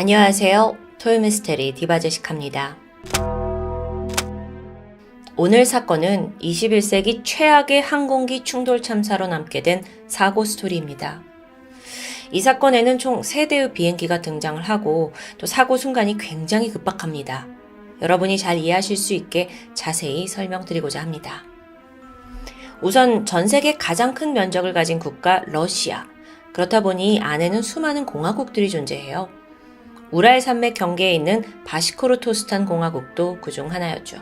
안녕하세요. 토요미스테리 디바제시카입니다. 오늘 사건은 21세기 최악의 항공기 충돌 참사로 남게 된 사고 스토리입니다. 이 사건에는 총 3대의 비행기가 등장을 하고 또 사고 순간이 굉장히 급박합니다. 여러분이 잘 이해하실 수 있게 자세히 설명드리고자 합니다. 우선 전 세계 가장 큰 면적을 가진 국가 러시아. 그렇다 보니 안에는 수많은 공화국들이 존재해요. 우랄 산맥 경계에 있는 바시코르토스탄 공화국도 그중 하나였죠.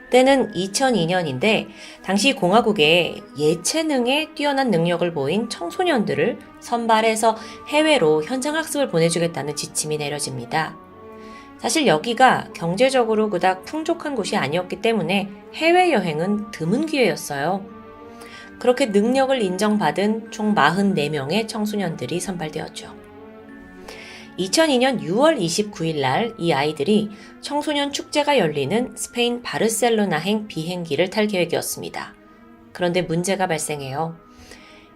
때는 2002년인데 당시 공화국에 예체능에 뛰어난 능력을 보인 청소년들을 선발해서 해외로 현장학습을 보내주겠다는 지침이 내려집니다. 사실 여기가 경제적으로 그닥 풍족한 곳이 아니었기 때문에 해외여행은 드문 기회였어요. 그렇게 능력을 인정받은 총 44명의 청소년들이 선발되었죠. 2002년 6월 29일 날 이 아이들이 청소년 축제가 열리는 스페인 바르셀로나행 비행기를 탈 계획이었습니다. 그런데 문제가 발생해요.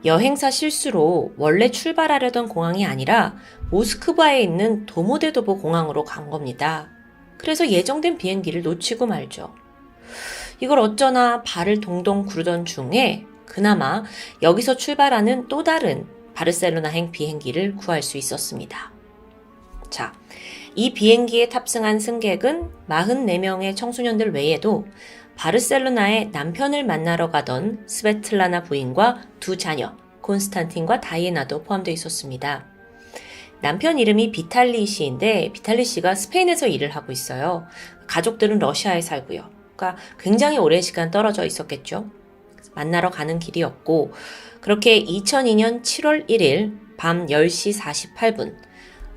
여행사 실수로 원래 출발하려던 공항이 아니라 모스크바에 있는 도모데도보 공항으로 간 겁니다. 그래서 예정된 비행기를 놓치고 말죠. 이걸 어쩌나 발을 동동 구르던 중에 그나마 여기서 출발하는 또 다른 바르셀로나행 비행기를 구할 수 있었습니다. 자, 이 비행기에 탑승한 승객은 44명의 청소년들 외에도 바르셀로나에 남편을 만나러 가던 스베틀라나 부인과 두 자녀, 콘스탄틴과 다이애나도 포함되어 있었습니다. 남편 이름이 비탈리 씨인데 비탈리 씨가 스페인에서 일을 하고 있어요. 가족들은 러시아에 살고요. 그러니까 굉장히 오랜 시간 떨어져 있었겠죠. 만나러 가는 길이었고 그렇게 2002년 7월 1일 밤 10시 48분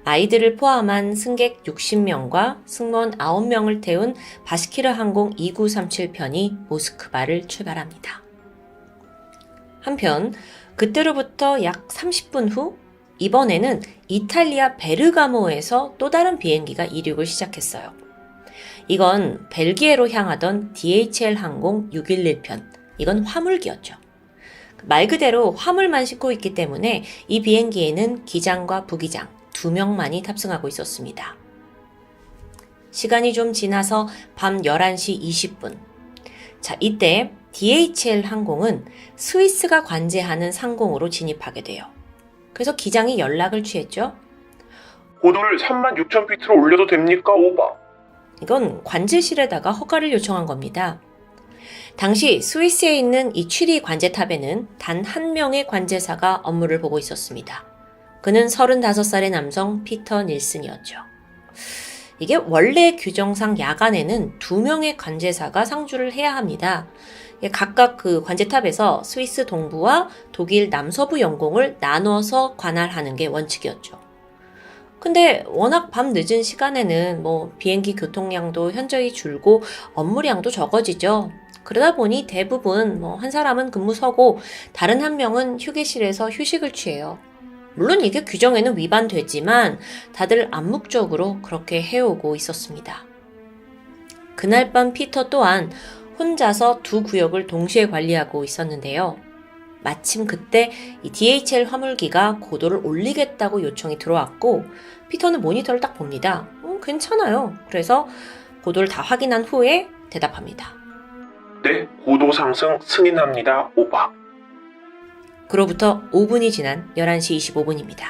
아이들을 포함한 승객 60명과 승무원 9명을 태운 바시키르 항공 2937편이 모스크바를 출발합니다. 한편 그때로부터 약 30분 후 이번에는 이탈리아 베르가모에서 또 다른 비행기가 이륙을 시작했어요. 이건 벨기에로 향하던 DHL 항공 611편, 이건 화물기였죠. 말 그대로 화물만 싣고 있기 때문에 이 비행기에는 기장과 부기장 2명만이 탑승하고 있었습니다. 시간이 좀 지나서 밤 11시 20분. 자, 이때 DHL 항공은 스위스가 관제하는 상공으로 진입하게 돼요. 그래서 기장이 연락을 취했죠. 고도를 36,000피트로 올려도 됩니까? 오바. 이건 관제실에다가 허가를 요청한 겁니다. 당시 스위스에 있는 이 취리 관제탑에는 단 한 명의 관제사가 업무를 보고 있었습니다. 그는 35살의 남성 피터 닐슨이었죠. 이게 원래 규정상 야간에는 2명의 관제사가 상주를 해야 합니다. 각각 그 관제탑에서 스위스 동부와 독일 남서부 영공을 나눠서 관할하는 게 원칙이었죠. 근데 워낙 밤 늦은 시간에는 비행기 교통량도 현저히 줄고 업무량도 적어지죠. 그러다 보니 대부분 한 사람은 근무 서고 다른 한 명은 휴게실에서 휴식을 취해요. 물론 이게 규정에는 위반되지만 다들 암묵적으로 그렇게 해오고 있었습니다. 그날 밤 피터 또한 혼자서 두 구역을 동시에 관리하고 있었는데요. 마침 그때 이 DHL 화물기가 고도를 올리겠다고 요청이 들어왔고 피터는 모니터를 딱 봅니다. 괜찮아요. 그래서 고도를 다 확인한 후에 대답합니다. 네, 고도 상승 승인합니다. 오바. 그로부터 5분이 지난 11시 25분입니다.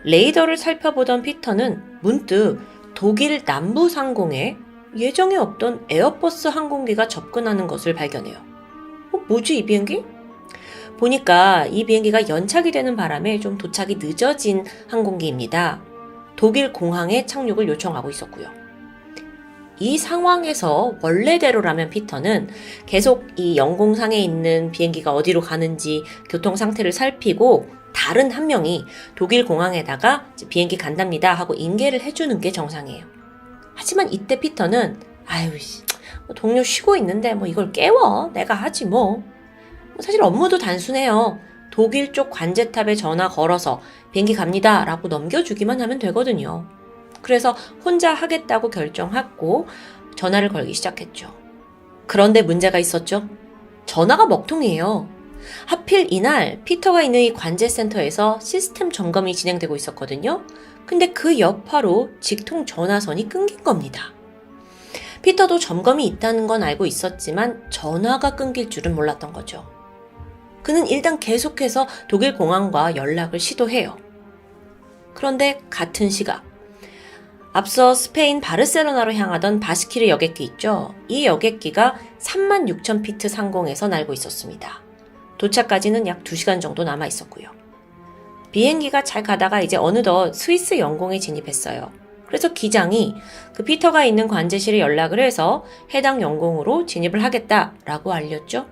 레이더를 살펴보던 피터는 문득 독일 남부 상공에 예정에 없던 에어버스 항공기가 접근하는 것을 발견해요. 뭐지 이 비행기? 보니까 이 비행기가 연착이 되는 바람에 좀 도착이 늦어진 항공기입니다. 독일 공항에 착륙을 요청하고 있었고요. 이 상황에서 원래대로라면 피터는 계속 이 영공상에 있는 비행기가 어디로 가는지 교통 상태를 살피고 다른 한 명이 독일 공항에다가 비행기 간답니다 하고 인계를 해주는 게 정상이에요. 하지만 이때 피터는 동료 쉬고 있는데 이걸 깨워 내가 하지 사실 업무도 단순해요. 독일 쪽 관제탑에 전화 걸어서 비행기 갑니다 라고 넘겨주기만 하면 되거든요. 그래서 혼자 하겠다고 결정하고 전화를 걸기 시작했죠. 그런데 문제가 있었죠. 전화가 먹통이에요. 하필 이날 피터가 있는 이 관제센터에서 시스템 점검이 진행되고 있었거든요. 근데 그 여파로 직통 전화선이 끊긴 겁니다. 피터도 점검이 있다는 건 알고 있었지만 전화가 끊길 줄은 몰랐던 거죠. 그는 일단 계속해서 독일 공항과 연락을 시도해요. 그런데 같은 시각, 앞서 스페인 바르셀로나로 향하던 바시키르 여객기 있죠? 이 여객기가 36,000피트 상공에서 날고 있었습니다. 도착까지는 약 2시간 정도 남아 있었고요. 비행기가 잘 가다가 이제 어느덧 스위스 영공에 진입했어요. 그래서 기장이 그 피터가 있는 관제실에 연락을 해서 해당 영공으로 진입을 하겠다라고 알렸죠.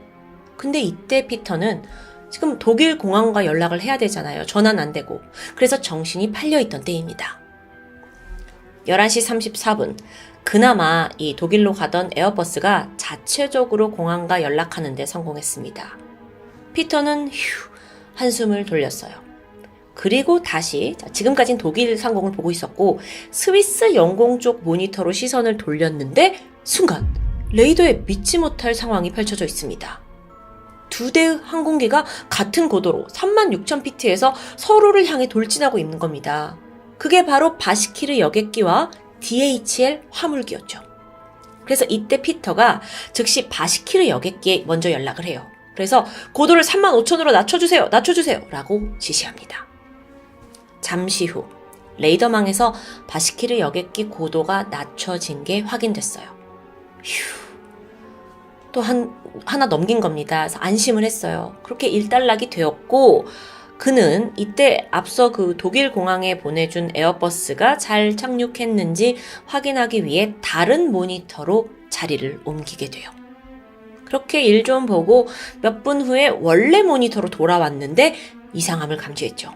근데 이때 피터는 지금 독일 공항과 연락을 해야 되잖아요. 전화는 안 되고. 그래서 정신이 팔려있던 때입니다. 11시 34분, 그나마 이 독일로 가던 에어버스가 자체적으로 공항과 연락하는 데 성공했습니다. 피터는 휴 한숨을 돌렸어요. 그리고 다시 지금까진 독일 상공을 보고 있었고 스위스 영공 쪽 모니터로 시선을 돌렸는데 순간 레이더에 믿지 못할 상황이 펼쳐져 있습니다. 두 대의 항공기가 같은 고도로 36,000피트에서 서로를 향해 돌진하고 있는 겁니다. 그게 바로 바시키르 여객기와 DHL 화물기였죠. 그래서 이때 피터가 즉시 바시키르 여객기에 먼저 연락을 해요. 그래서 고도를 35,000으로 낮춰주세요 라고 지시합니다. 잠시 후 레이더망에서 바시키르 여객기 고도가 낮춰진 게 확인됐어요. 휴, 또 하나 넘긴 겁니다. 그래서 안심을 했어요. 그렇게 일단락이 되었고 그는 이때 앞서 그 독일 공항에 보내준 에어버스가 잘 착륙했는지 확인하기 위해 다른 모니터로 자리를 옮기게 돼요. 그렇게 일 좀 보고 몇 분 후에 원래 모니터로 돌아왔는데 이상함을 감지했죠.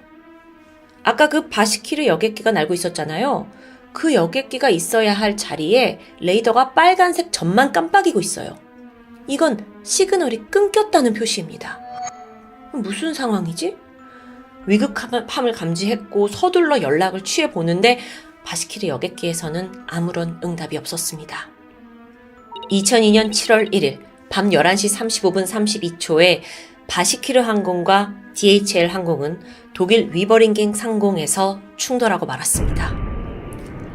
아까 그 바시키르 여객기가 날고 있었잖아요. 그 여객기가 있어야 할 자리에 레이더가 빨간색 점만 깜빡이고 있어요. 이건 시그널이 끊겼다는 표시입니다. 무슨 상황이지? 위급함을 감지했고 서둘러 연락을 취해보는데 바시키르 여객기에서는 아무런 응답이 없었습니다. 2002년 7월 1일 밤 11시 35분 32초에 바시키르 항공과 DHL 항공은 독일 위버링갱 상공에서 충돌하고 말았습니다.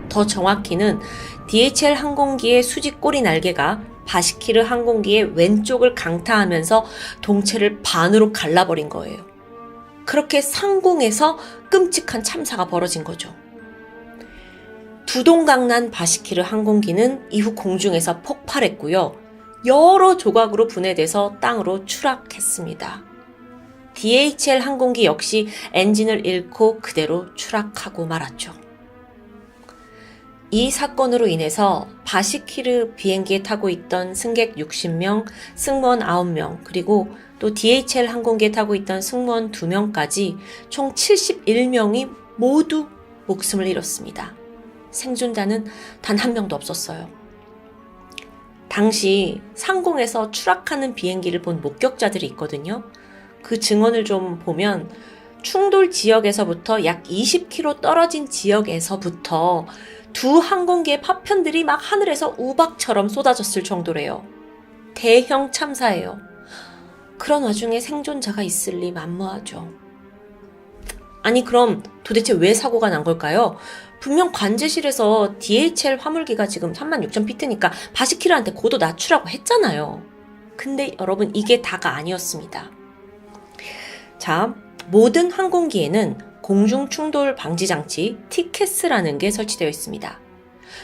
더 정확히는 DHL 항공기의 수직 꼬리 날개가 바시키르 항공기의 왼쪽을 강타하면서 동체를 반으로 갈라버린 거예요. 그렇게 상공에서 끔찍한 참사가 벌어진 거죠. 두동강난 바시키르 항공기는 이후 공중에서 폭발했고요. 여러 조각으로 분해돼서 땅으로 추락했습니다. DHL 항공기 역시 엔진을 잃고 그대로 추락하고 말았죠. 이 사건으로 인해서 바시키르 비행기에 타고 있던 승객 60명, 승무원 9명, 그리고 또 DHL 항공기에 타고 있던 승무원 2명까지 총 71명이 모두 목숨을 잃었습니다. 생존자는 단 한 명도 없었어요. 당시 상공에서 추락하는 비행기를 본 목격자들이 있거든요. 그 증언을 좀 보면 충돌 지역에서부터 약 20km 떨어진 지역에서부터 두 항공기의 파편들이 막 하늘에서 우박처럼 쏟아졌을 정도래요. 대형 참사예요. 그런 와중에 생존자가 있을 리 만무하죠. 아니 그럼 도대체 왜 사고가 난 걸까요? 분명 관제실에서 DHL 화물기가 지금 36,000피트니까 바시키르한테 고도 낮추라고 했잖아요. 근데 여러분 이게 다가 아니었습니다. 자, 모든 항공기에는 공중충돌 방지장치 티켓스라는 게 설치되어 있습니다.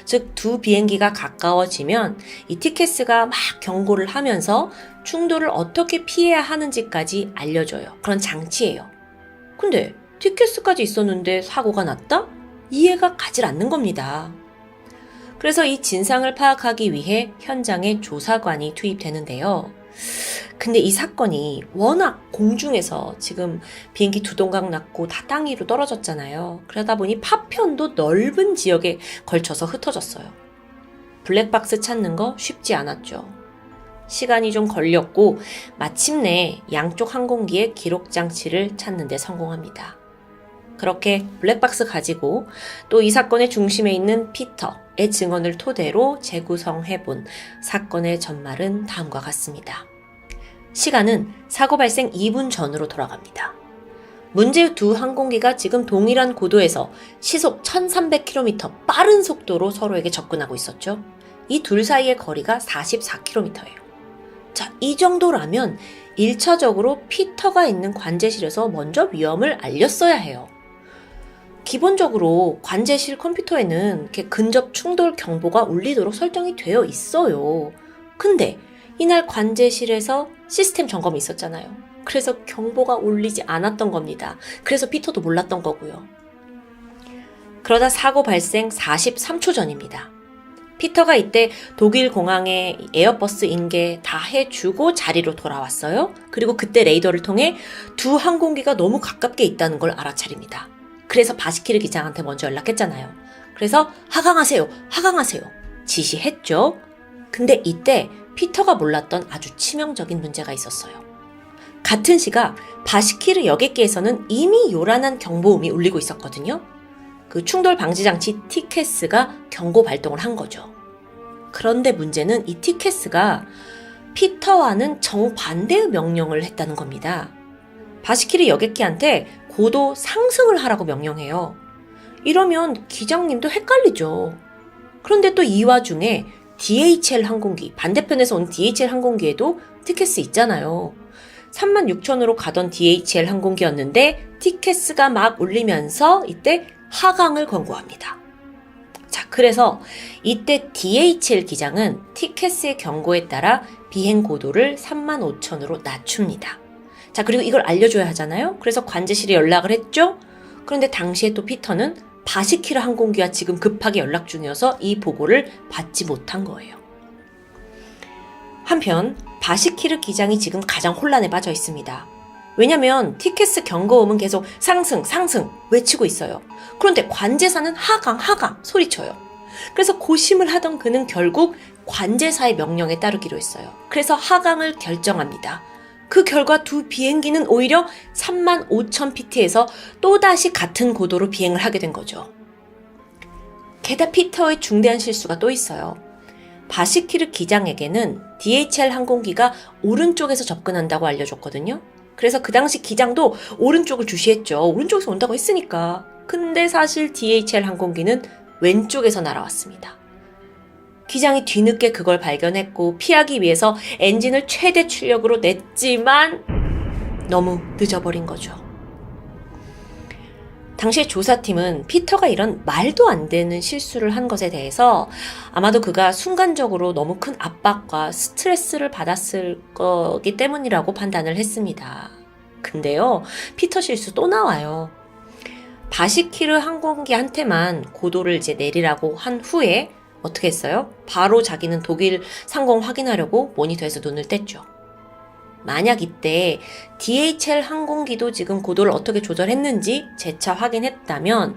즉 두 비행기가 가까워지면 이 티켓스가 막 경고를 하면서 충돌을 어떻게 피해야 하는지까지 알려줘요. 그런 장치예요. 근데 티켓스까지 있었는데 사고가 났다? 이해가 가질 않는 겁니다. 그래서 이 진상을 파악하기 위해 현장에 조사관이 투입되는데요. 근데 이 사건이 워낙 공중에서 지금 비행기 두 동강 났고 다 땅 위로 떨어졌잖아요. 그러다 보니 파편도 넓은 지역에 걸쳐서 흩어졌어요. 블랙박스 찾는 거 쉽지 않았죠. 시간이 좀 걸렸고 마침내 양쪽 항공기의 기록 장치를 찾는 데 성공합니다. 그렇게 블랙박스 가지고 또 이 사건의 중심에 있는 피터의 증언을 토대로 재구성해본 사건의 전말은 다음과 같습니다. 시간은 사고 발생 2분 전으로 돌아갑니다. 문제 두 항공기가 지금 동일한 고도에서 시속 1300km 빠른 속도로 서로에게 접근하고 있었죠. 이 둘 사이의 거리가 44km예요. 자, 이 정도라면 1차적으로 피터가 있는 관제실에서 먼저 위험을 알렸어야 해요. 기본적으로 관제실 컴퓨터에는 이렇게 근접 충돌 경보가 울리도록 설정이 되어 있어요. 근데 이날 관제실에서 시스템 점검이 있었잖아요. 그래서 경보가 울리지 않았던 겁니다. 그래서 피터도 몰랐던 거고요. 그러다 사고 발생 43초 전입니다. 피터가 이때 독일 공항에 에어버스 인계 다 해주고 자리로 돌아왔어요. 그리고 그때 레이더를 통해 두 항공기가 너무 가깝게 있다는 걸 알아차립니다. 그래서 바시키르 기장한테 먼저 연락했잖아요. 그래서 하강하세요, 하강하세요 지시했죠. 근데 이때 피터가 몰랐던 아주 치명적인 문제가 있었어요. 같은 시각 바시키르 여객기에서는 이미 요란한 경보음이 울리고 있었거든요. 그 충돌 방지 장치 티켓스가 경고 발동을 한 거죠. 그런데 문제는 이 티켓스가 피터와는 정반대의 명령을 했다는 겁니다. 바시키르 여객기한테 고도 상승을 하라고 명령해요. 이러면 기장님도 헷갈리죠. 그런데 또 이 와중에 DHL 항공기, 반대편에서 온 DHL 항공기에도 티켓스 있잖아요. 36,000으로 가던 DHL 항공기였는데 티켓스가 막 울리면서 이때 하강을 권고합니다. 자, 그래서 이때 DHL 기장은 티켓스의 경고에 따라 비행 고도를 35,000으로 낮춥니다. 자, 그리고 이걸 알려줘야 하잖아요. 그래서 관제실에 연락을 했죠. 그런데 당시에 또 피터는 바시키르 항공기와 지금 급하게 연락 중이어서 이 보고를 받지 못한 거예요. 한편 바시키르 기장이 지금 가장 혼란에 빠져 있습니다. 왜냐면 티켓스 경고음은 계속 상승, 상승 외치고 있어요. 그런데 관제사는 하강, 하강 소리쳐요. 그래서 고심을 하던 그는 결국 관제사의 명령에 따르기로 했어요. 그래서 하강을 결정합니다. 그 결과 두 비행기는 오히려 35,000pt에서 또다시 같은 고도로 비행을 하게 된 거죠. 게다가 피터의 중대한 실수가 또 있어요. 바시키르 기장에게는 DHL 항공기가 오른쪽에서 접근한다고 알려줬거든요. 그래서 그 당시 기장도 오른쪽을 주시했죠. 오른쪽에서 온다고 했으니까. 근데 사실 DHL 항공기는 왼쪽에서 날아왔습니다. 기장이 뒤늦게 그걸 발견했고 피하기 위해서 엔진을 최대 출력으로 냈지만 너무 늦어버린 거죠. 당시 조사팀은 피터가 이런 말도 안 되는 실수를 한 것에 대해서 아마도 그가 순간적으로 너무 큰 압박과 스트레스를 받았을 거기 때문이라고 판단을 했습니다. 근데요, 피터 실수 또 나와요. 바시키르 항공기한테만 고도를 이제 내리라고 한 후에 어떻게 했어요? 바로 자기는 독일 상공 확인하려고 모니터에서 눈을 뗐죠. 만약 이때 DHL 항공기도 지금 고도를 어떻게 조절했는지 재차 확인했다면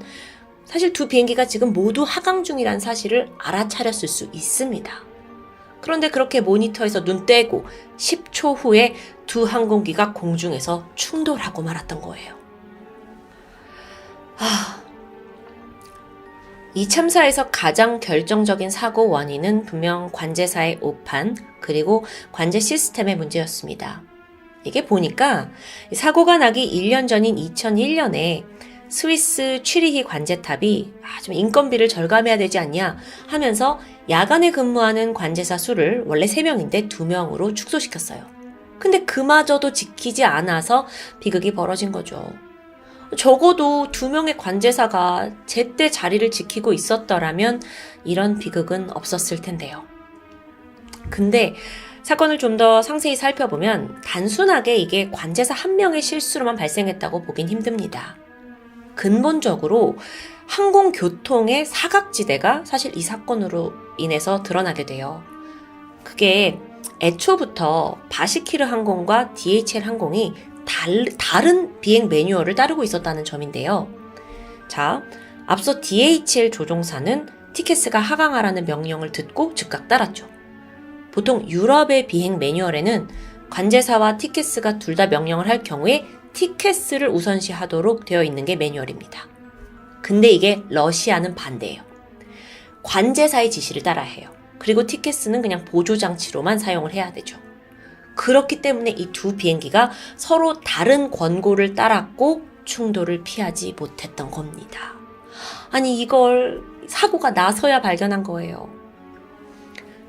사실 두 비행기가 지금 모두 하강 중이라는 사실을 알아차렸을 수 있습니다. 그런데 그렇게 모니터에서 눈 떼고 10초 후에 두 항공기가 공중에서 충돌하고 말았던 거예요. 이 참사에서 가장 결정적인 사고 원인은 분명 관제사의 오판 그리고 관제 시스템의 문제였습니다. 이게 보니까 사고가 나기 1년 전인 2001년에 스위스 취리히 관제탑이 좀 인건비를 절감해야 되지 않냐 하면서 야간에 근무하는 관제사 수를 원래 3명인데 2명으로 축소시켰어요. 근데 그마저도 지키지 않아서 비극이 벌어진 거죠. 적어도 2명의 관제사가 제때 자리를 지키고 있었더라면 이런 비극은 없었을 텐데요. 근데 사건을 좀 더 상세히 살펴보면 단순하게 이게 관제사 한 명의 실수로만 발생했다고 보긴 힘듭니다. 근본적으로 항공교통의 사각지대가 사실 이 사건으로 인해서 드러나게 돼요. 그게 애초부터 바시키르 항공과 DHL 항공이 다른 비행 매뉴얼을 따르고 있었다는 점인데요. 자, 앞서 DHL 조종사는 티켓스가 하강하라는 명령을 듣고 즉각 따랐죠. 보통 유럽의 비행 매뉴얼에는 관제사와 티켓스가 둘 다 명령을 할 경우에 티켓스를 우선시하도록 되어 있는 게 매뉴얼입니다. 근데 이게 러시아는 반대예요. 관제사의 지시를 따라야 해요. 그리고 티켓스는 그냥 보조장치로만 사용을 해야 되죠. 그렇기 때문에 이 두 비행기가 서로 다른 권고를 따랐고 충돌을 피하지 못했던 겁니다. 아니 이걸 사고가 나서야 발견한 거예요.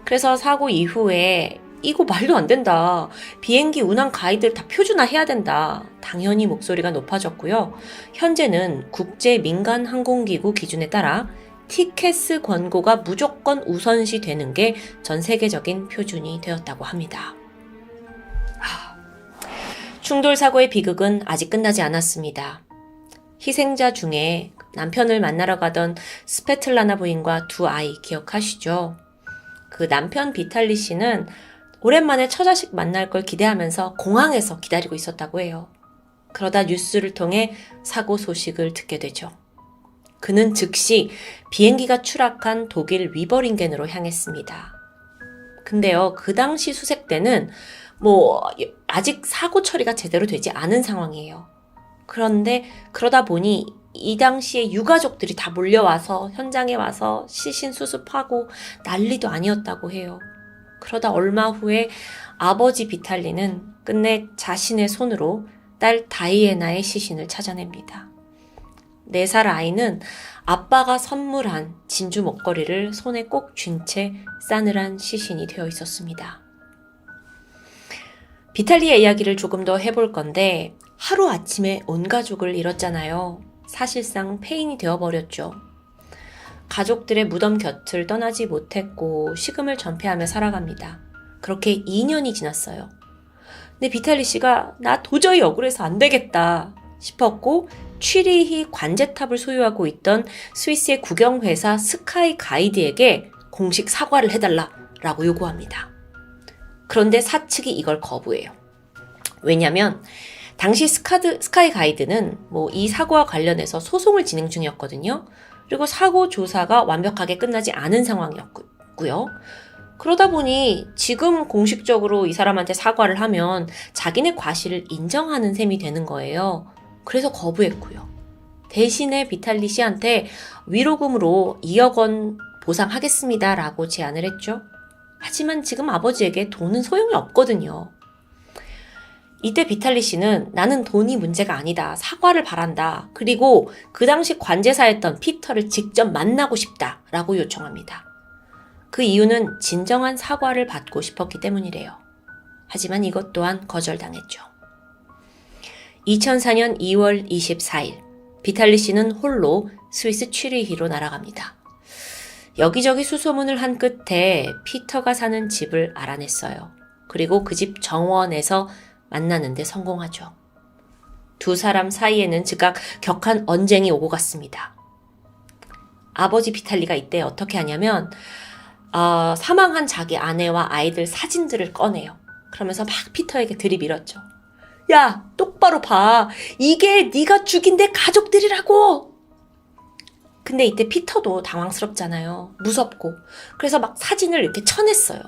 그래서 사고 이후에 이거 말도 안 된다. 비행기 운항 가이드를 다 표준화해야 된다. 당연히 목소리가 높아졌고요. 현재는 국제 민간 항공기구 기준에 따라 티켓스 권고가 무조건 우선시 되는 게 전 세계적인 표준이 되었다고 합니다. 충돌 사고의 비극은 아직 끝나지 않았습니다. 희생자 중에 남편을 만나러 가던 스페틀라나 부인과 두 아이 기억하시죠? 그 남편 비탈리 씨는 오랜만에 처자식 만날 걸 기대하면서 공항에서 기다리고 있었다고 해요. 그러다 뉴스를 통해 사고 소식을 듣게 되죠. 그는 즉시 비행기가 추락한 독일 위버링겐으로 향했습니다. 근데요, 그 당시 수색대는 아직 사고 처리가 제대로 되지 않은 상황이에요. 그런데 그러다 보니 이 당시에 유가족들이 다 몰려와서 현장에 와서 시신 수습하고 난리도 아니었다고 해요. 그러다 얼마 후에 아버지 비탈리는 끝내 자신의 손으로 딸 다이애나의 시신을 찾아냅니다. 4살 아이는 아빠가 선물한 진주 목걸이를 손에 꼭 쥔 채 싸늘한 시신이 되어 있었습니다. 비탈리의 이야기를 조금 더 해볼 건데 하루아침에 온 가족을 잃었잖아요. 사실상 폐인이 되어버렸죠. 가족들의 무덤 곁을 떠나지 못했고 식음을 전폐하며 살아갑니다. 그렇게 2년이 지났어요. 근데 비탈리 씨가 나 도저히 억울해서 안 되겠다 싶었고 취리히 관제탑을 소유하고 있던 스위스의 국영회사 스카이 가이드에게 공식 사과를 해달라라고 요구합니다. 그런데 사측이 이걸 거부해요. 왜냐면 당시 스카이 가이드는 이 사고와 관련해서 소송을 진행 중이었거든요. 그리고 사고 조사가 완벽하게 끝나지 않은 상황이었고요. 그러다 보니 지금 공식적으로 이 사람한테 사과를 하면 자기네 과실을 인정하는 셈이 되는 거예요. 그래서 거부했고요. 대신에 비탈리 씨한테 위로금으로 2억 원 보상하겠습니다라고 제안을 했죠. 하지만 지금 아버지에게 돈은 소용이 없거든요. 이때 비탈리 씨는 나는 돈이 문제가 아니다. 사과를 바란다. 그리고 그 당시 관제사였던 피터를 직접 만나고 싶다라고 요청합니다. 그 이유는 진정한 사과를 받고 싶었기 때문이래요. 하지만 이것 또한 거절당했죠. 2004년 2월 24일 비탈리 씨는 홀로 스위스 취리히로 날아갑니다. 여기저기 수소문을 한 끝에 피터가 사는 집을 알아냈어요. 그리고 그 집 정원에서 만나는데 성공하죠. 두 사람 사이에는 즉각 격한 언쟁이 오고 갔습니다. 아버지 비탈리가 이때 어떻게 하냐면 사망한 자기 아내와 아이들 사진들을 꺼내요. 그러면서 막 피터에게 들이밀었죠. 야, 똑바로 봐. 이게 네가 죽인 내 가족들이라고. 근데 이때 피터도 당황스럽잖아요. 무섭고. 그래서 막 사진을 이렇게 쳐냈어요.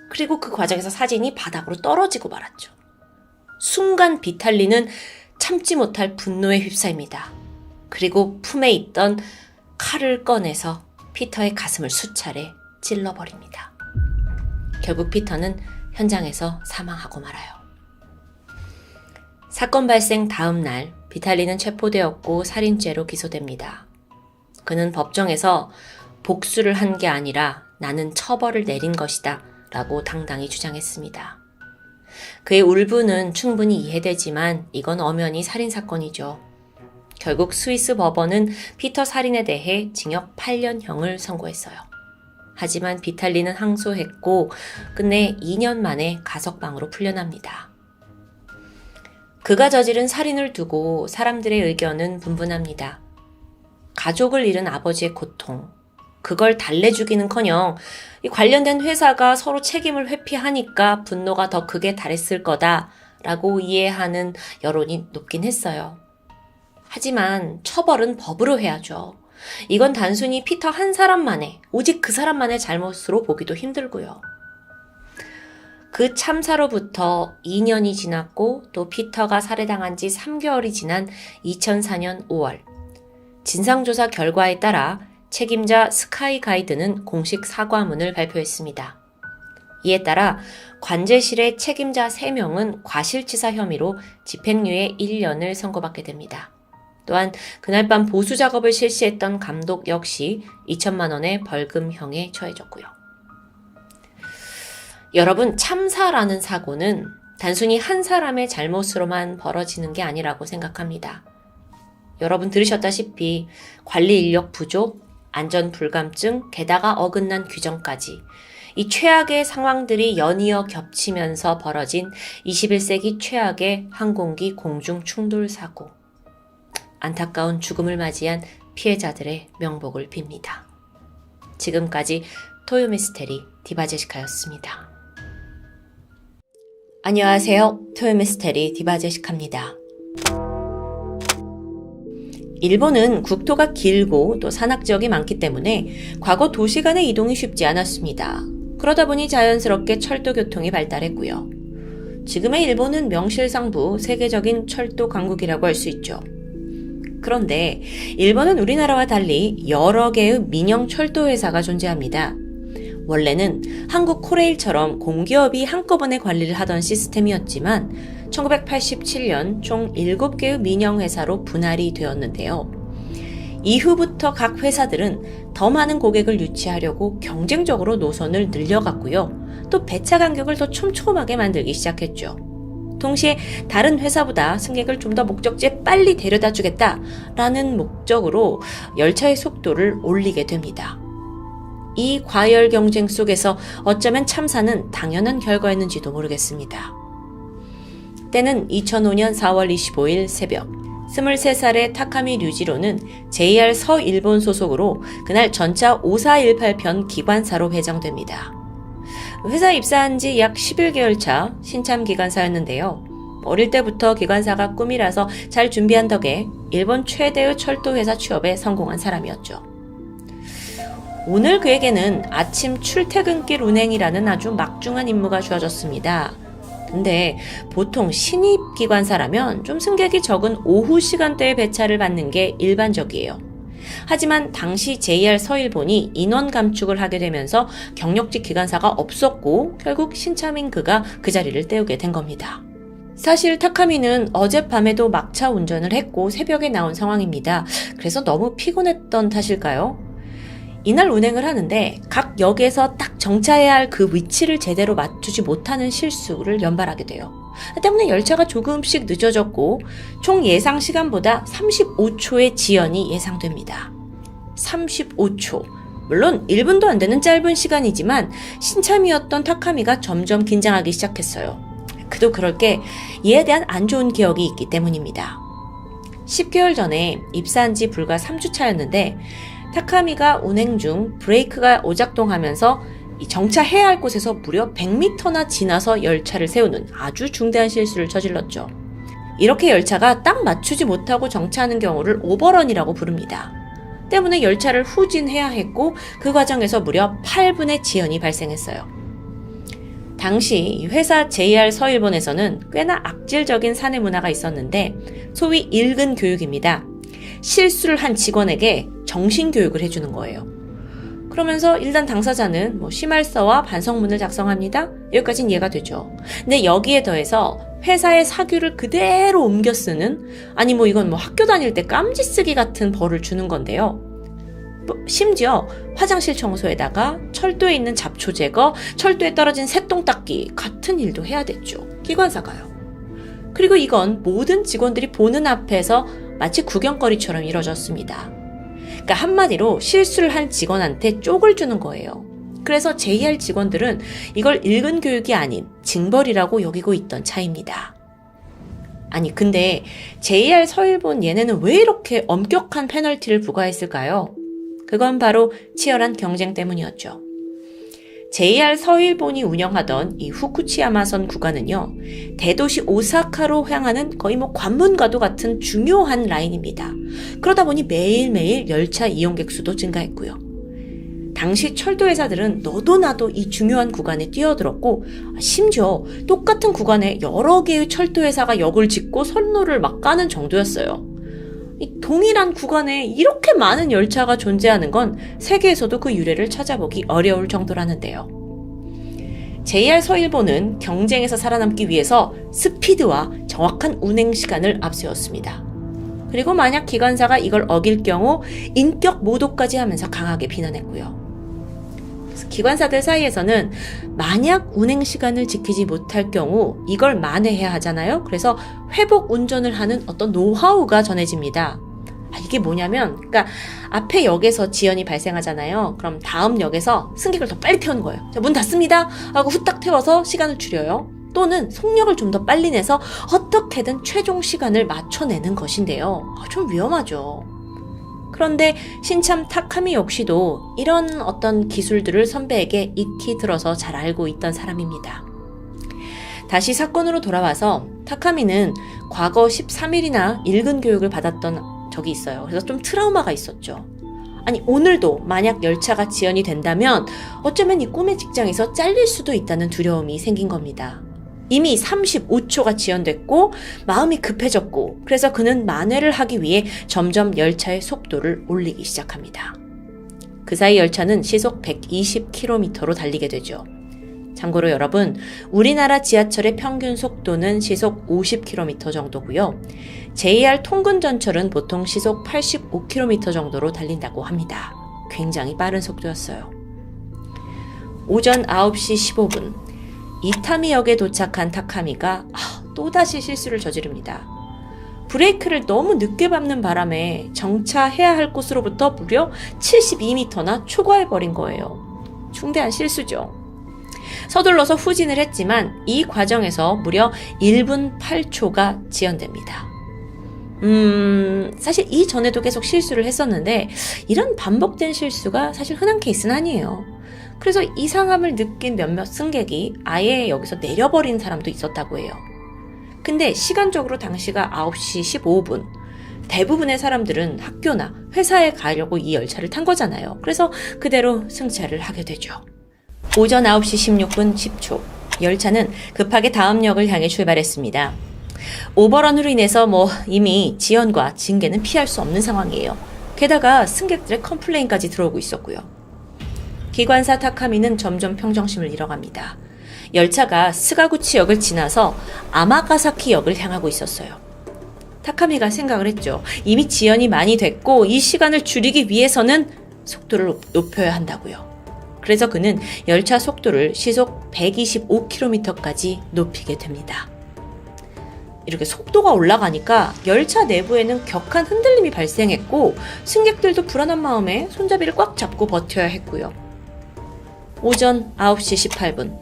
그리고 그 과정에서 사진이 바닥으로 떨어지고 말았죠. 순간 비탈리는 참지 못할 분노에 휩싸입니다. 그리고 품에 있던 칼을 꺼내서 피터의 가슴을 수차례 찔러버립니다. 결국 피터는 현장에서 사망하고 말아요. 사건 발생 다음 날 비탈리는 체포되었고 살인죄로 기소됩니다. 그는 법정에서 복수를 한 게 아니라 나는 처벌을 내린 것이다 라고 당당히 주장했습니다. 그의 울분은 충분히 이해되지만 이건 엄연히 살인사건이죠. 결국 스위스 법원은 피터 살인에 대해 징역 8년형을 선고했어요. 하지만 비탈리는 항소했고 끝내 2년 만에 가석방으로 풀려납니다. 그가 저지른 살인을 두고 사람들의 의견은 분분합니다. 가족을 잃은 아버지의 고통, 그걸 달래주기는커녕 관련된 회사가 서로 책임을 회피하니까 분노가 더 극에 달했을 거다라고 이해하는 여론이 높긴 했어요. 하지만 처벌은 법으로 해야죠. 이건 단순히 피터 한 사람만의, 오직 그 사람만의 잘못으로 보기도 힘들고요. 그 참사로부터 2년이 지났고 또 피터가 살해당한 지 3개월이 지난 2004년 5월 진상조사 결과에 따라 책임자 스카이 가이드는 공식 사과문을 발표했습니다. 이에 따라 관제실의 책임자 3명은 과실치사 혐의로 집행유예 1년을 선고받게 됩니다. 또한 그날 밤 보수 작업을 실시했던 감독 역시 2천만 원의 벌금형에 처해졌고요. 여러분, 참사라는 사고는 단순히 한 사람의 잘못으로만 벌어지는 게 아니라고 생각합니다. 여러분 들으셨다시피 관리 인력 부족, 안전 불감증, 게다가 어긋난 규정까지 이 최악의 상황들이 연이어 겹치면서 벌어진 21세기 최악의 항공기 공중 충돌 사고. 안타까운 죽음을 맞이한 피해자들의 명복을 빕니다. 지금까지 토요미스테리 디바제시카였습니다. 안녕하세요. 토요미스테리 디바제시카입니다. 일본은 국토가 길고 또 산악지역이 많기 때문에 과거 도시 간의 이동이 쉽지 않았습니다. 그러다 보니 자연스럽게 철도 교통이 발달했고요. 지금의 일본은 명실상부 세계적인 철도 강국이라고 할 수 있죠. 그런데 일본은 우리나라와 달리 여러 개의 민영 철도 회사가 존재합니다. 원래는 한국 코레일처럼 공기업이 한꺼번에 관리를 하던 시스템이었지만 1987년 총 7개의 민영 회사로 분할이 되었는데요. 이후부터 각 회사들은 더 많은 고객을 유치하려고 경쟁적으로 노선을 늘려갔고요. 또 배차 간격을 더 촘촘하게 만들기 시작했죠. 동시에 다른 회사보다 승객을 좀 더 목적지에 빨리 데려다 주겠다라는 목적으로 열차의 속도를 올리게 됩니다. 이 과열 경쟁 속에서 어쩌면 참사는 당연한 결과였는지도 모르겠습니다. 때는 2005년 4월 25일 새벽 23살의 타카미 류지로는 JR 서일본 소속으로 그날 전차 5418편 기관사로 배정됩니다. 회사에 입사한 지 약 11개월 차 신참 기관사였는데요. 어릴 때부터 기관사가 꿈이라서 잘 준비한 덕에 일본 최대의 철도회사 취업에 성공한 사람이었죠. 오늘 그에게는 아침 출퇴근길 운행이라는 아주 막중한 임무가 주어졌습니다. 근데 보통 신입 기관사라면 좀 승객이 적은 오후 시간대에 배차를 받는 게 일반적이에요. 하지만 당시 JR 서일본이 인원 감축을 하게 되면서 경력직 기관사가 없었고 결국 신참인 그가 그 자리를 때우게 된 겁니다. 사실 타카미는 어젯밤에도 막차 운전을 했고 새벽에 나온 상황입니다. 그래서 너무 피곤했던 탓일까요? 이날 운행을 하는데 각 역에서 딱 정차해야 할 그 위치를 제대로 맞추지 못하는 실수를 연발하게 돼요. 때문에 열차가 조금씩 늦어졌고 총 예상 시간보다 35초의 지연이 예상됩니다. 35초. 물론 1분도 안 되는 짧은 시간이지만 신참이었던 타카미가 점점 긴장하기 시작했어요. 그도 그럴 게 이에 대한 안 좋은 기억이 있기 때문입니다. 10개월 전에 입사한 지 불과 3주 차였는데 타카미가 운행 중 브레이크가 오작동하면서 정차해야 할 곳에서 무려 100m나 지나서 열차를 세우는 아주 중대한 실수를 저질렀죠. 이렇게 열차가 딱 맞추지 못하고 정차하는 경우를 오버런이라고 부릅니다. 때문에 열차를 후진해야 했고 그 과정에서 무려 8분의 지연이 발생했어요. 당시 회사 JR 서일본에서는 꽤나 악질적인 사내 문화가 있었는데 소위 일근 교육입니다. 실수를 한 직원에게 정신교육을 해주는 거예요. 그러면서 일단 당사자는 심할서와 반성문을 작성합니다. 여기까지는 이해가 되죠. 근데 여기에 더해서 회사의 사규를 그대로 옮겨 쓰는, 아니 이건 학교 다닐 때 깜지 쓰기 같은 벌을 주는 건데요. 심지어 화장실 청소에다가 철도에 있는 잡초 제거, 철도에 떨어진 새똥 닦기 같은 일도 해야 됐죠. 기관사가요. 그리고 이건 모든 직원들이 보는 앞에서 마치 구경거리처럼 이뤄졌습니다. 그러니까 한마디로 실수를 한 직원한테 쪽을 주는 거예요. 그래서 JR 직원들은 이걸 일근 교육이 아닌 징벌이라고 여기고 있던 차이입니다. 아니 근데 JR 서일본 얘네는 왜 이렇게 엄격한 페널티를 부과했을까요? 그건 바로 치열한 경쟁 때문이었죠. JR 서일본이 운영하던 이 후쿠치야마선 구간은요, 대도시 오사카로 향하는 거의 관문과도 같은 중요한 라인입니다. 그러다 보니 매일매일 열차 이용객 수도 증가했고요. 당시 철도회사들은 너도 나도 이 중요한 구간에 뛰어들었고, 심지어 똑같은 구간에 여러 개의 철도회사가 역을 짓고 선로를 막 까는 정도였어요. 이 동일한 구간에 이렇게 많은 열차가 존재하는 건 세계에서도 그 유래를 찾아보기 어려울 정도라는데요. JR 서일본은 경쟁에서 살아남기 위해서 스피드와 정확한 운행 시간을 앞세웠습니다. 그리고 만약 기관사가 이걸 어길 경우 인격 모독까지 하면서 강하게 비난했고요. 기관사들 사이에서는 만약 운행 시간을 지키지 못할 경우 이걸 만회해야 하잖아요. 그래서 회복 운전을 하는 어떤 노하우가 전해집니다. 이게 뭐냐면, 그러니까 앞에 역에서 지연이 발생하잖아요. 그럼 다음 역에서 승객을 더 빨리 태우는 거예요. 자, 문 닫습니다 하고 후딱 태워서 시간을 줄여요. 또는 속력을 좀 더 빨리 내서 어떻게든 최종 시간을 맞춰내는 것인데요. 좀 위험하죠. 그런데 신참 타카미 역시도 이런 어떤 기술들을 선배에게 익히 들어서 잘 알고 있던 사람입니다. 다시 사건으로 돌아와서 타카미는 과거 13일이나 일근 교육을 받았던 적이 있어요. 그래서 좀 트라우마가 있었죠. 아니, 오늘도 만약 열차가 지연이 된다면 어쩌면 이 꿈의 직장에서 잘릴 수도 있다는 두려움이 생긴 겁니다. 이미 35초가 지연됐고 마음이 급해졌고, 그래서 그는 만회를 하기 위해 점점 열차의 속도를 올리기 시작합니다. 그 사이 열차는 시속 120km로 달리게 되죠. 참고로 여러분, 우리나라 지하철의 평균 속도는 시속 50km 정도고요. JR 통근전철은 보통 시속 85km 정도로 달린다고 합니다. 굉장히 빠른 속도였어요. 오전 9시 15분, 이타미역에 도착한 타카미가 또다시 실수를 저지릅니다. 브레이크를 너무 늦게 밟는 바람에 정차해야 할 곳으로부터 무려 72m나 초과해버린 거예요. 중대한 실수죠. 서둘러서 후진을 했지만 이 과정에서 무려 1분 8초가 지연됩니다. 사실 이전에도 계속 실수를 했었는데 이런 반복된 실수가 사실 흔한 케이스는 아니에요. 그래서 이상함을 느낀 몇몇 승객이 아예 여기서 내려버린 사람도 있었다고 해요. 근데 시간적으로 당시가 9시 15분. 대부분의 사람들은 학교나 회사에 가려고 이 열차를 탄 거잖아요. 그래서 그대로 승차를 하게 되죠. 오전 9시 16분 10초. 열차는 급하게 다음 역을 향해 출발했습니다. 오버런으로 인해서 이미 지연과 징계는 피할 수 없는 상황이에요. 게다가 승객들의 컴플레인까지 들어오고 있었고요. 기관사 타카미는 점점 평정심을 잃어갑니다. 열차가 스가구치역을 지나서 아마가사키역을 향하고 있었어요. 타카미가 생각을 했죠. 이미 지연이 많이 됐고 이 시간을 줄이기 위해서는 속도를 높여야 한다고요. 그래서 그는 열차 속도를 시속 125km까지 높이게 됩니다. 이렇게 속도가 올라가니까 열차 내부에는 격한 흔들림이 발생했고 승객들도 불안한 마음에 손잡이를 꽉 잡고 버텨야 했고요. 오전 9시 18분.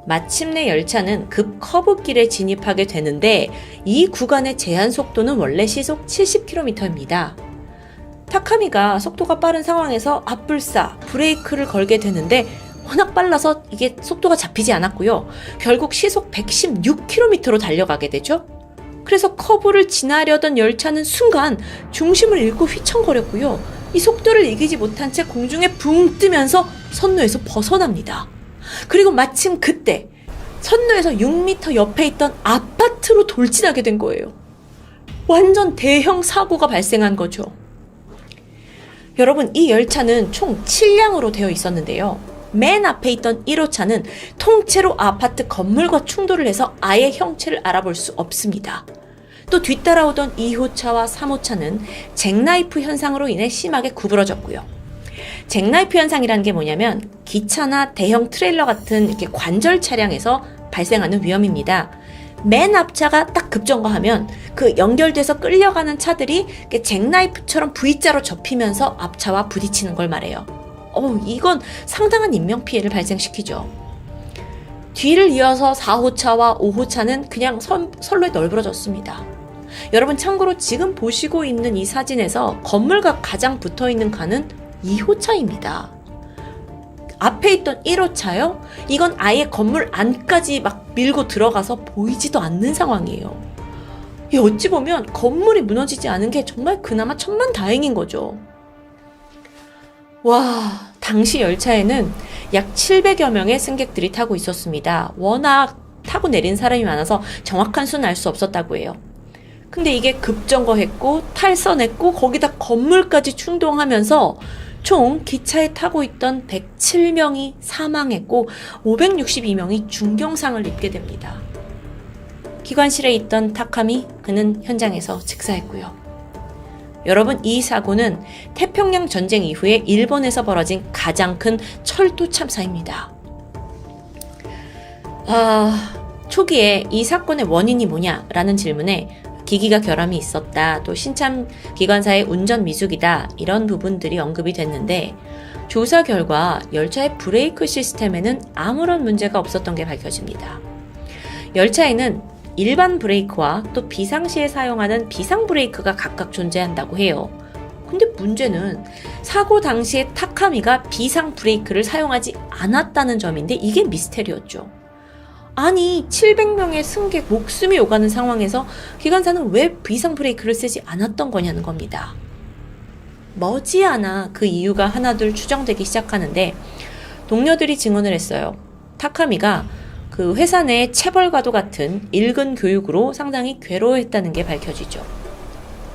마침내 열차는 급 커브길에 진입하게 되는데 이 구간의 제한 속도는 원래 시속 70km입니다. 타카미가 속도가 빠른 상황에서 앞불사, 브레이크를 걸게 되는데 워낙 빨라서 이게 속도가 잡히지 않았고요. 결국 시속 116km로 달려가게 되죠. 그래서 커브를 지나려던 열차는 순간 중심을 잃고 휘청거렸고요. 이 속도를 이기지 못한 채 공중에 붕 뜨면서 선로에서 벗어납니다. 그리고 마침 그때 선로에서 6m 옆에 있던 아파트로 돌진하게 된 거예요. 완전 대형 사고가 발생한 거죠. 여러분, 이 열차는 총 7량으로 되어 있었는데요. 맨 앞에 있던 1호차는 통째로 아파트 건물과 충돌을 해서 아예 형체를 알아볼 수 없습니다. 또 뒤따라오던 2호차와 3호차는 잭나이프 현상으로 인해 심하게 구부러졌고요. 잭나이프 현상이라는 게 뭐냐면 기차나 대형 트레일러 같은 이렇게 관절 차량에서 발생하는 위험입니다. 맨 앞차가 딱 급정거하면 그 연결돼서 끌려가는 차들이 잭나이프처럼 V자로 접히면서 앞차와 부딪히는 걸 말해요. 이건 상당한 인명피해를 발생시키죠. 뒤를 이어서 4호차와 5호차는 그냥 선로에 널브러졌습니다. 여러분, 참고로 지금 보시고 있는 이 사진에서 건물과 가장 붙어있는 칸은 2호차입니다. 앞에 있던 1호차요? 이건 아예 건물 안까지 막 밀고 들어가서 보이지도 않는 상황이에요. 어찌 보면 건물이 무너지지 않은 게 정말 그나마 천만다행인 거죠. 와, 당시 열차에는 약 700여 명의 승객들이 타고 있었습니다. 워낙 타고 내린 사람이 많아서 정확한 수는 알 수 없었다고 해요. 근데 이게 급정거했고 탈선했고 거기다 건물까지 충동하면서 총 기차에 타고 있던 107명이 사망했고 562명이 중경상을 입게 됩니다. 기관실에 있던 타카미, 그는 현장에서 즉사했고요. 여러분, 이 사고는 태평양 전쟁 이후에 일본에서 벌어진 가장 큰 철도 참사입니다. 초기에 이 사건의 원인이 뭐냐라는 질문에 기기가 결함이 있었다, 또 신참 기관사의 운전 미숙이다, 이런 부분들이 언급이 됐는데 조사 결과 열차의 브레이크 시스템에는 아무런 문제가 없었던 게 밝혀집니다. 열차에는 일반 브레이크와 또 비상시에 사용하는 비상 브레이크가 각각 존재한다고 해요. 근데 문제는 사고 당시에 타카미가 비상 브레이크를 사용하지 않았다는 점인데 이게 미스테리였죠. 아니, 700명의 승객 목숨이 오가는 상황에서 기관사는 왜 비상 브레이크를 쓰지 않았던 거냐는 겁니다. 머지않아 그 이유가 하나둘 추정되기 시작하는데 동료들이 증언을 했어요. 타카미가 그 회사 내 체벌과도 같은 일근 교육으로 상당히 괴로워했다는 게 밝혀지죠.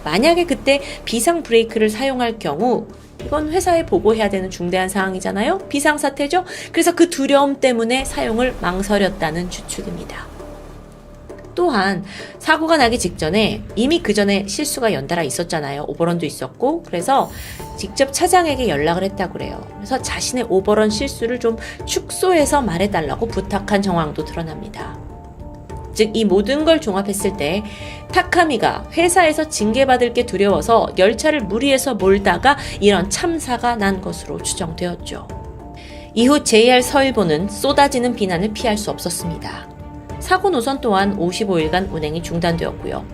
만약에 그때 비상 브레이크를 사용할 경우 이건 회사에 보고해야 되는 중대한 사항이잖아요. 비상사태죠. 그래서 그 두려움 때문에 사용을 망설였다는 추측입니다. 또한 사고가 나기 직전에 이미 그 전에 실수가 연달아 있었잖아요. 오버런도 있었고, 그래서 직접 차장에게 연락을 했다고 그래요. 그래서 자신의 오버런 실수를 좀 축소해서 말해달라고 부탁한 정황도 드러납니다. 즉, 이 모든 걸 종합했을 때 타카미가 회사에서 징계받을 게 두려워서 열차를 무리해서 몰다가 이런 참사가 난 것으로 추정되었죠. 이후 JR 서일본은 쏟아지는 비난을 피할 수 없었습니다. 사고 노선 또한 55일간 운행이 중단되었고요.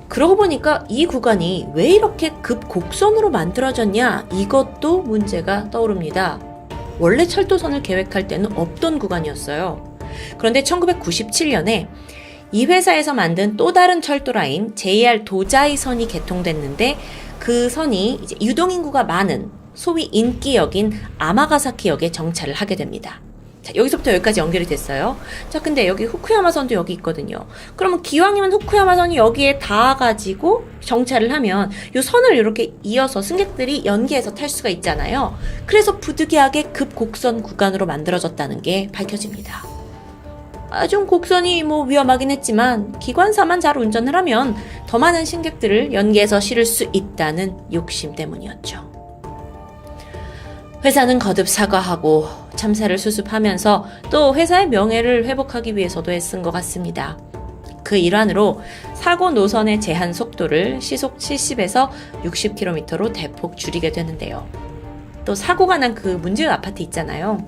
그러고 보니까 이 구간이 왜 이렇게 급곡선으로 만들어졌냐, 이것도 문제가 떠오릅니다. 원래 철도선을 계획할 때는 없던 구간이었어요. 그런데 1997년에 이 회사에서 만든 또 다른 철도 라인 JR 도자이선이 개통됐는데 그 선이 이제 유동인구가 많은 소위 인기역인 아마가사키역에 정차를 하게 됩니다. 자, 여기서부터 여기까지 연결이 됐어요. 자, 근데 여기 후쿠야마선도 여기 있거든요. 그러면 기왕이면 후쿠야마선이 여기에 닿아가지고 정차를 하면 이 선을 이렇게 이어서 승객들이 연계해서 탈 수가 있잖아요. 그래서 부득이하게 급곡선 구간으로 만들어졌다는 게 밝혀집니다. 좀 곡선이 위험하긴 했지만 기관사만 잘 운전을 하면 더 많은 승객들을 연계해서 실을 수 있다는 욕심 때문이었죠. 회사는 거듭 사과하고 참사를 수습하면서 또 회사의 명예를 회복하기 위해서도 애쓴 것 같습니다. 그 일환으로 사고 노선의 제한 속도를 시속 70에서 60km로 대폭 줄이게 되는데요. 또 사고가 난 그 문제의 아파트 있잖아요.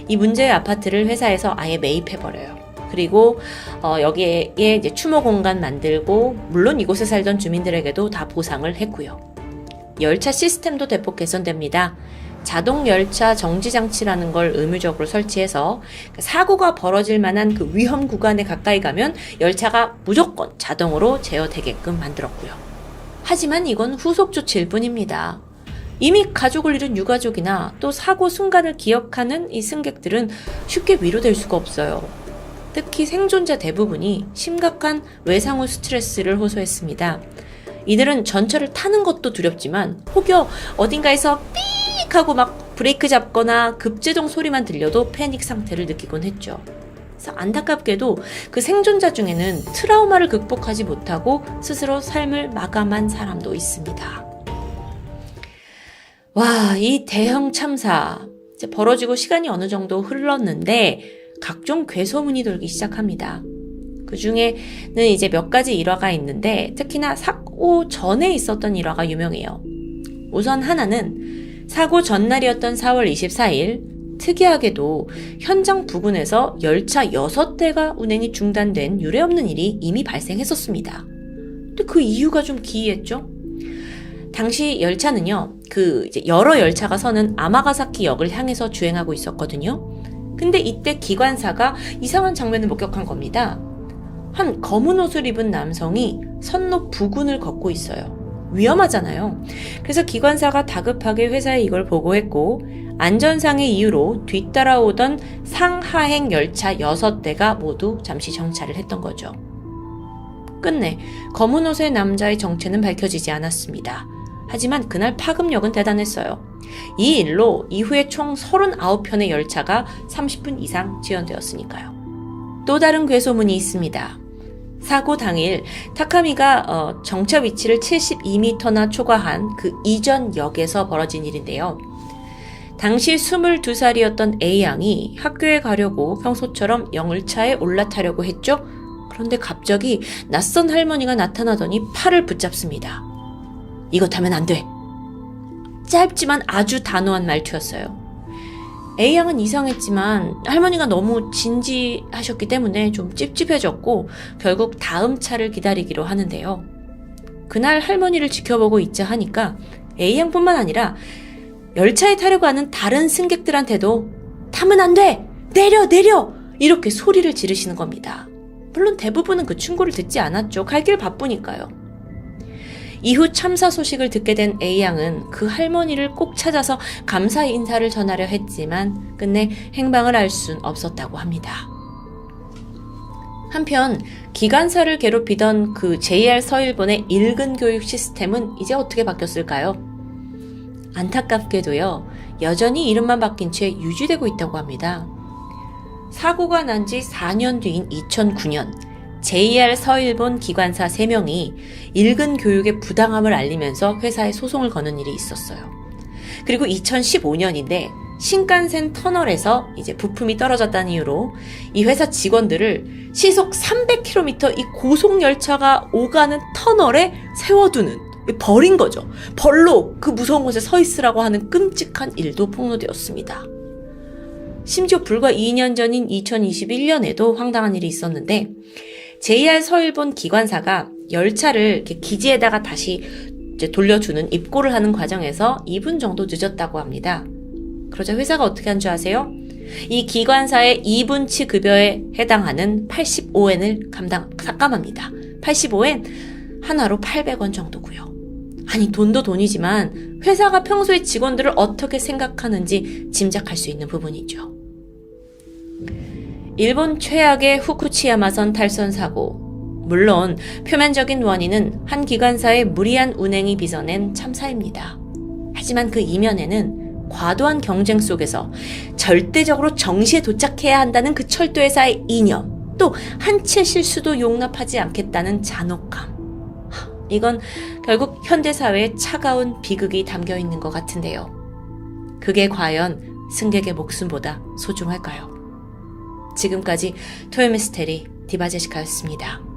이 문제의 아파트를 회사에서 아예 매입해버려요. 그리고 여기에 이제 추모 공간 만들고, 물론 이곳에 살던 주민들에게도 다 보상을 했고요. 열차 시스템도 대폭 개선됩니다. 자동 열차 정지 장치라는 걸 의무적으로 설치해서 사고가 벌어질 만한 그 위험 구간에 가까이 가면 열차가 무조건 자동으로 제어되게끔 만들었고요. 하지만 이건 후속 조치일 뿐입니다. 이미 가족을 잃은 유가족이나 또 사고 순간을 기억하는 이 승객들은 쉽게 위로될 수가 없어요. 특히 생존자 대부분이 심각한 외상후 스트레스를 호소했습니다. 이들은 전철을 타는 것도 두렵지만 혹여 어딘가에서 삑 하고 막 브레이크 잡거나 급제동 소리만 들려도 패닉 상태를 느끼곤 했죠. 그래서 안타깝게도 그 생존자 중에는 트라우마를 극복하지 못하고 스스로 삶을 마감한 사람도 있습니다. 와, 이 대형 참사 이제 벌어지고 시간이 어느 정도 흘렀는데 각종 괴소문이 돌기 시작합니다. 그 중에는 이제 몇 가지 일화가 있는데 특히나 사고 전에 있었던 일화가 유명해요. 우선 하나는 사고 전날이었던 4월 24일 특이하게도 현장 부근에서 열차 6대가 운행이 중단된 유례없는 일이 이미 발생했었습니다. 근데 그 이유가 좀 기이했죠? 당시 열차는요, 이제 여러 열차가 서는 아마가사키 역을 향해서 주행하고 있었거든요. 근데 이때 기관사가 이상한 장면을 목격한 겁니다. 한 검은 옷을 입은 남성이 선로 부근을 걷고 있어요. 위험하잖아요. 그래서 기관사가 다급하게 회사에 이걸 보고했고 안전상의 이유로 뒤따라오던 상하행 열차 6대가 모두 잠시 정차를 했던 거죠. 끝내 검은 옷의 남자의 정체는 밝혀지지 않았습니다. 하지만 그날 파급력은 대단했어요. 이 일로 이후에 총 39편의 열차가 30분 이상 지연되었으니까요. 또 다른 괴소문이 있습니다. 사고 당일 타카미가 정차 위치를 72m나 초과한 그 이전 역에서 벌어진 일인데요. 당시 22살이었던 A양이 학교에 가려고 평소처럼 영을차에 올라타려고 했죠. 그런데 갑자기 낯선 할머니가 나타나더니 팔을 붙잡습니다. 이거 타면 안 돼. 짧지만 아주 단호한 말투였어요. A양은 이상했지만 할머니가 너무 진지하셨기 때문에 좀 찝찝해졌고 결국 다음 차를 기다리기로 하는데요. 그날 할머니를 지켜보고 있자 하니까 A양뿐만 아니라 열차에 타려고 하는 다른 승객들한테도 타면 안 돼! 내려! 내려! 이렇게 소리를 지르시는 겁니다. 물론 대부분은 그 충고를 듣지 않았죠. 갈 길 바쁘니까요. 이후 참사 소식을 듣게 된 A양은 그 할머니를 꼭 찾아서 감사 인사를 전하려 했지만 끝내 행방을 알 순 없었다고 합니다. 한편 기관사를 괴롭히던 그 JR 서일본의 일근 교육 시스템은 이제 어떻게 바뀌었을까요? 안타깝게도요, 여전히 이름만 바뀐 채 유지되고 있다고 합니다. 사고가 난 지 4년 뒤인 2009년 JR 서일본 기관사 3명이 일근 교육의 부당함을 알리면서 회사에 소송을 거는 일이 있었어요. 그리고 2015년인데 신칸센 터널에서 이제 부품이 떨어졌다는 이유로 이 회사 직원들을 시속 300km 이 고속열차가 오가는 터널에 세워두는, 버린 거죠. 벌로 그 무서운 곳에 서 있으라고 하는 끔찍한 일도 폭로되었습니다. 심지어 불과 2년 전인 2021년에도 황당한 일이 있었는데 JR 서일본 기관사가 열차를 이렇게 기지에다가 다시 이제 돌려주는 입고를 하는 과정에서 2분 정도 늦었다고 합니다. 그러자 회사가 어떻게 한 줄 아세요? 이 기관사의 2분치 급여에 해당하는 85엔을 삭감합니다. 85엔 하나로 800원 정도고요. 아니, 돈도 돈이지만 회사가 평소에 직원들을 어떻게 생각하는지 짐작할 수 있는 부분이죠. 일본 최악의 후쿠치야마선 탈선 사고. 물론 표면적인 원인은 한 기관사의 무리한 운행이 빚어낸 참사입니다. 하지만 그 이면에는 과도한 경쟁 속에서 절대적으로 정시에 도착해야 한다는 그 철도회사의 이념, 또 한 채 실수도 용납하지 않겠다는 잔혹함. 이건 결국 현대사회의 차가운 비극이 담겨 있는 것 같은데요. 그게 과연 승객의 목숨보다 소중할까요? 지금까지 토요미스테리 디바제시카였습니다.